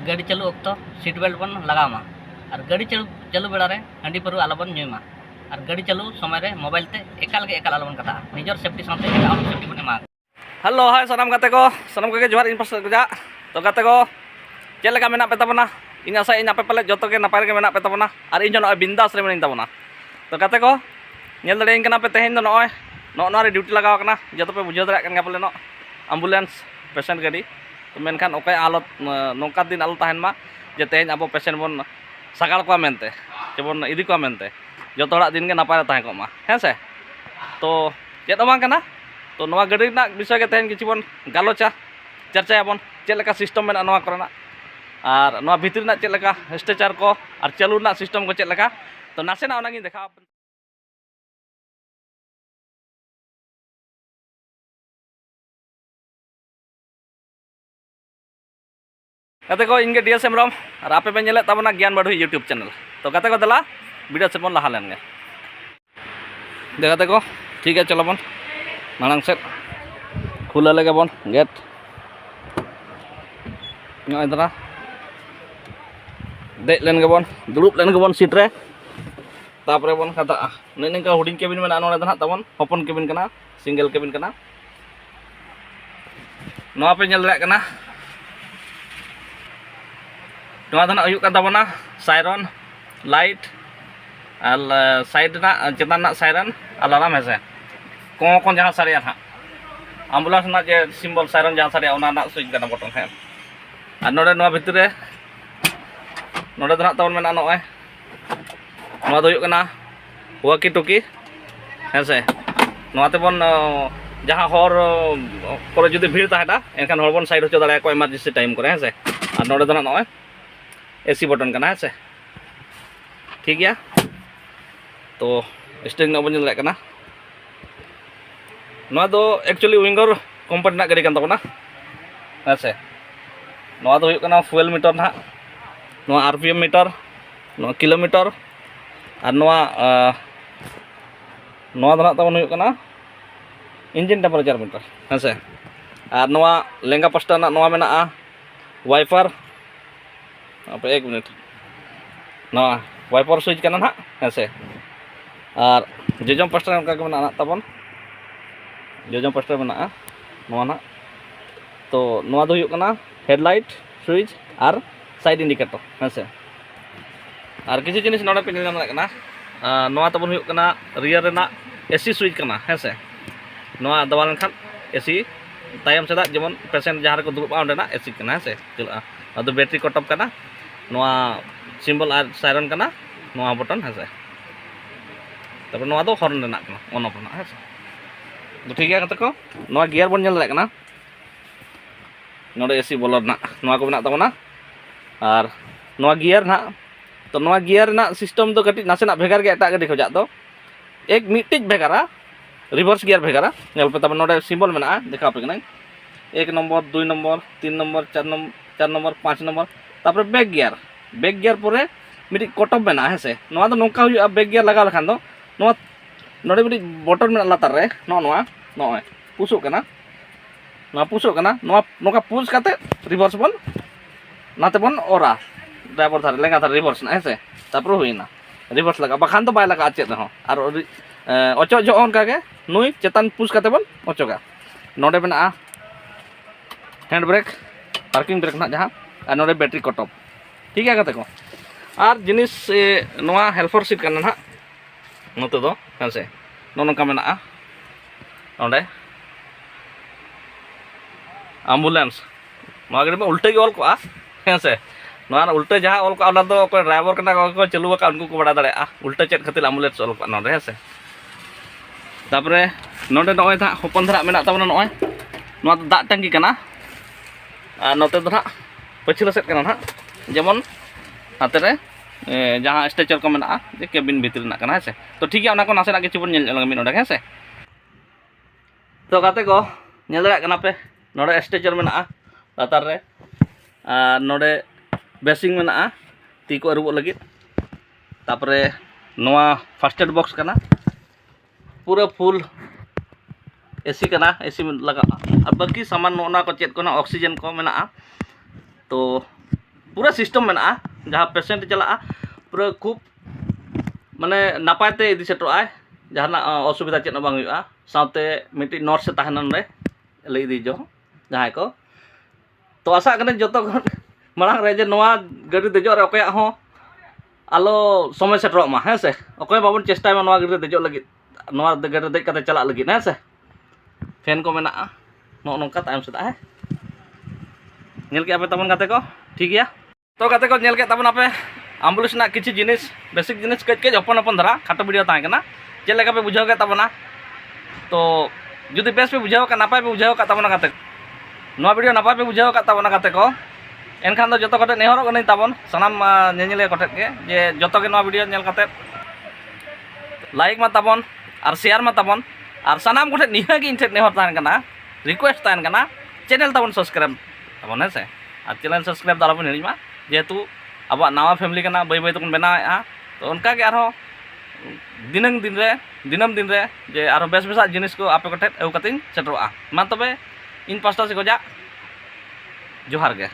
गाड़ी चालू वक्त सीट बेल्ट बन लगामा और गाड़ी चालू बेड़ा रे हांडी पारू आलबन नुमा और गाड़ी चालू समय रे मोबाइल ते एकाल आलबन कथा निजर सेफ्टी साथे एकाउंट सेफ्टी बन एमा। हेलो हाय सनम गाते को सनम के जोहार इन पास गजा तो गाते को चेक लगा मेना पे तबना इन आशा इन आपे पाले जतो के नपाय गे मेना पे तबना और इन जो बिंदास रे मेना तबना तो गाते को नेल दड़े इन कना पे तेहेन दो नय नो रे ड्यूटी लगाव कना जतो पे बुझाव दरा कन पाले नो एम्बुलेंस पेशेंट गाड़ी तो मेनखान ओके आलो नौका दिन आलो तहन मा जे तेहेन अब पेशेंट बन सागाड़ को मेनते जेबन इदी को मेनते जतो हड़ा दिन के नपाय तहन को मा हेसे तो चेत बांग कना तो नवा गाड़ी ना विषय के तेहेन किछि बन गालोचा चर्चायाबन चेलका सिस्टम मेना नवा करना और नवा भितर ना चेलका स्ट्रेचर को और चालू ना सिस्टम को चेलका तो नासेना ओनागी देखा गाते को इनके डीएस हेम्ब्रम और आपे पे नेले तबना ज्ञान बाढ़ू यूट्यूब चैनल तो गाते को दला वीडियो से बन लहा लेन गाते को ठीक है चलो बन मांग से खुला लगे बन गेट इतना देख लेन बन दुड़ूब लेन बन सीट रे तापरे बन कथा निका हुडिंग केबिन में नोड़े ना तबन हपन केबिन कना सिंगल केबिन कना नवा पे नेल दड़े कना तबना सायरन लाइट साइड ना चेतान ना सायरन अलार्म है को जहाँ साड़िया हाँ एम्बुलेंस ना जे सिम्बल सायरन जहाँ साड़िया ना सुइच करना बटन है और नोड़े नवा भितर रे नोड़े ना तबन में नॉय नवा दो कना वाकी टुकी है से नवा तेबन जहाँ हर को जुदी भीड़ तहना एनखान हर बन साइड हो दाड़ा को इमरजेंसी टाइम करे है और नोड़े ना नॉय एसी बटन करना है ठीक है तो स्टेरिंग ना बन दे करना नवा दो एक्चुअली विंगर कंपनी ना गाड़ी तबना है से नवा दो हुई करना फुएल मीटर ना नवा आरपीएम मीटर नवा किलोमीटर और नवा नवा दो तबन हुई करना इंजिन टेम्परेचर मीटर है से और नवा लेंगा पास्टा ना नवा मेना वाइपर आप एक मिनट ना वाइपर स्विच करना ना है से और जोजम पास्टर उनका तबन जोजम पास्टर में ना तो नवा दो हुई करना हेडलाइट स्विच और साइड इंडिकेटर है से और किसी जिनिस नोड़े पे नाम करना नवा तबन हुई करना रियर रेना एसी स्विच करना है से नवा दबा लेनखान एसी तायम सेदा जेमन पेशेंट जहाँ को दुरुबा ओंडेना एसी करना है से चला अदो बैटरी कटअप करना नवा सिम्बल और सायरन करना नवा बटन है से तब नवा दो हॉर्न रेना ऑन ऑफ है तो ठीक है को नवा गियर बन नेल दाड़ा नोड़े एसी बोलर ना नवा को बना तबना और नवा गियर ना तो नवा गियर ना सिस्टम तो कटी नासेना भेगार के एटा गाड़ी खजा दो एक मिट्टिज भेगारा रिवर्स गियर भेगारा नेल पे तब नोड़े सिम्बल में देखा पे ना 1 number 2 number 3 number 4 number 5 number तापर बैक गियर पर मिट्टी कटअप में है से नवा दो नौका हुआ बैक गियर लगा लखान दो नवा नोड़े मिट्टी बटन में लातार रे नॉय पुसो कना नवा पुसो कना नवा नौका पुश काते रिवर्स बन नाते बन ओरा ड्राइवर थारे लेंगा थारे रिवर्स ना है से तापर हुईना रिवर्स लगा बखान तो बाय लगा चेत हो और अचो जो उनका के नुई चेतान पुश काते बन अचोगा नोड़े में हैंड ब्रेक पार्किंग ब्रेक ना जहाँ और नोड़े बैटरी कटअप ठीक है कहते को और जिनिस नवा हेल्पर सीट करना ना नोते दो है से नोनका मेना नोड़े एम्बुलेंस नवा गाड़ी में उल्टे के ऑल को है से नवा उल्टे जहाँ ऑल को दो कोई ड्राइवर करना को चालू का उनको को बड़ा दाड़े उल्टे चेक खातिर एम्बुलेंस ऑल को नोड़े है से तापरे नोड़े नॉय था हपन धरा मेना तबना नॉय नवा दा टंकी करना और नोते दो ना पछिला सेट करना जेमन हाथे रे जहाँ स्ट्रेचर को मेना जे केबिन भीतर ना है से तो ठीक है को नासेना किछु बन नेल मिन है से तो गाते को नेल दड़ा कना पे नोड़े स्ट्रेचर मेना लातार रे नोड़े बेसिंग मेना ती को अरुब लगी तापरे नवा फर्स्ट एड बॉक्स करना पूरा फुल एसी करना एसी लगा और बाकी सामान नोना को चेक को ऑक्सीजन को मेना तो पूरा सिस्टम मेना जहाँ पेशेंट चला पूरा खूब माने नापायते इदी सेटोआय जहाना असुविधा चेद बांग हुआ साथे मिट्टी नर्स से तहना नोडे लई इदी जो जहां को तो आशा करें जो मांग रे जे नोआ गाड़ी देजो रे अकया हो आलो समय सेटरो मा है से अकय बाबन चेष्टा मा नोआ गाड़ी देजो लगी नोआ गाड़ी देज कते चला लगी है से फैन को मेना नो नोका तायम सेदा है नेल के आपे तमन गाते को ठीक गया तो गाते को नेल के तमन आपे एम्बुलेंस ना किछि जिनिस बेसिक जिनिस कज कज अपन अपन धरा खाटो वीडियो ताहे कना चेक लेका पे बुझाव के तबना तो जुदी बेस पे बुझाव का नापाय पे बुझाव का तबना गाते नोआ वीडियो नापाय पे बुझाव का तबना गाते को एनखान जो कटे नेहर कनी तबन सानाम नेनेले कटे के जे जतो के नोआ वीडियो नेल कते लाइक मा तबन और शेयर मा तबन और सानाम कोठे निहा के इनठे नेहर ताहन कना रिक्वेस्ट ताहन कना चैनल तबन सब्सक्राइब तबन है से और चैनल सब्सक्राइब दालाबन हिड़ी मा जेहेतु अब नवा फैमिली कना बै बै तबन बनाया तो उनका के आरो दिनम दिन रे जे आरो बेस बेसा जिनिस को आपे कोठे एउ कतिन सेटरोआ मा तबे इन पास्टा से को जा जोहार गे।